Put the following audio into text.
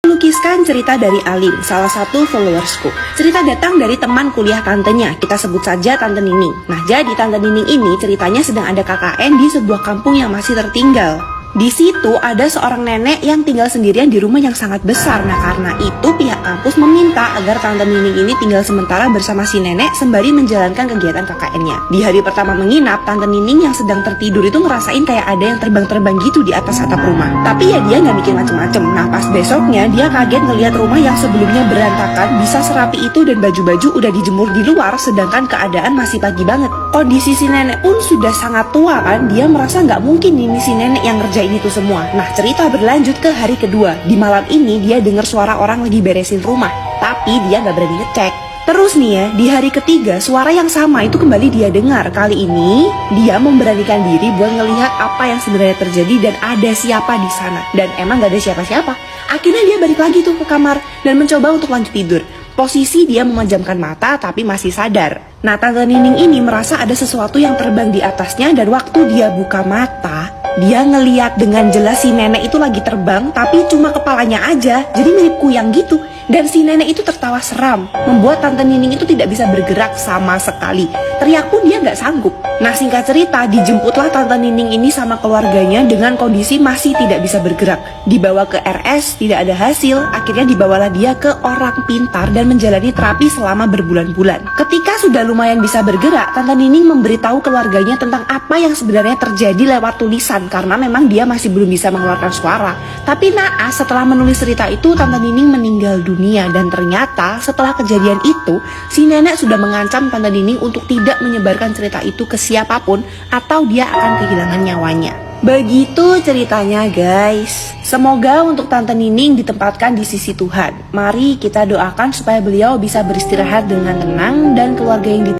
Lukiskan cerita dari Alim, salah satu followersku. Cerita datang dari teman kuliah tantenya, kita sebut saja Tante Nining. Nah, jadi Tante Nining ini ceritanya sedang ada KKN di sebuah kampung yang masih tertinggal. Di situ ada seorang nenek yang tinggal sendirian di rumah yang sangat besar. Nah, karena itu pihak kampus meminta agar Tante Nining ini tinggal sementara bersama si nenek sembari menjalankan kegiatan KKN-nya. Di hari pertama menginap, Tante Nining yang sedang tertidur itu ngerasain kayak ada yang terbang-terbang gitu di atas atap rumah. Tapi ya dia nggak mikir macem-macem. Nah, pas besoknya dia kaget ngelihat rumah yang sebelumnya berantakan bisa serapi itu dan baju-baju udah dijemur di luar, sedangkan keadaan masih pagi banget. Kondisi si nenek pun sudah sangat tua kan, dia merasa nggak mungkin ini si nenek yang ngerjain itu semua. Nah, cerita berlanjut ke hari kedua. Di malam ini dia dengar suara orang lagi beresin rumah, tapi dia nggak berani ngecek. Terus nih ya, di hari ketiga suara yang sama itu kembali dia dengar. Kali ini dia memberanikan diri buat ngelihat apa yang sebenarnya terjadi dan ada siapa di sana. Dan emang gak ada siapa-siapa. Akhirnya dia balik lagi tuh ke kamar dan mencoba untuk lanjut tidur. Posisi dia memejamkan mata tapi masih sadar. Nah, Tante Nining ini merasa ada sesuatu yang terbang di atasnya dan waktu dia buka mata, dia ngeliat dengan jelas si nenek itu lagi terbang tapi cuma kepalanya aja, jadi mirip kuyang gitu. Dan si nenek itu tertawa seram, membuat Tante Nining itu tidak bisa bergerak sama sekali. Teriak pun dia nggak sanggup. Nah, singkat cerita, dijemputlah Tante Nining ini sama keluarganya dengan kondisi masih tidak bisa bergerak. Dibawa ke RS, tidak ada hasil, akhirnya dibawalah dia ke orang pintar dan menjalani terapi selama berbulan-bulan. Ketika sudah lumayan bisa bergerak, Tante Nining memberitahu keluarganya tentang apa yang sebenarnya terjadi lewat tulisan, karena memang dia masih belum bisa mengeluarkan suara. Tapi naas, setelah menulis cerita itu, Tante Nining meninggal dunia. Dan ternyata setelah kejadian itu, si nenek sudah mengancam Tante Nining untuk tidak menyebarkan cerita itu ke siapapun atau dia akan kehilangan nyawanya. Begitu ceritanya guys. Semoga untuk Tante Nining ditempatkan di sisi Tuhan. Mari kita doakan supaya beliau bisa beristirahat dengan tenang dan keluarga yang ditinggalkan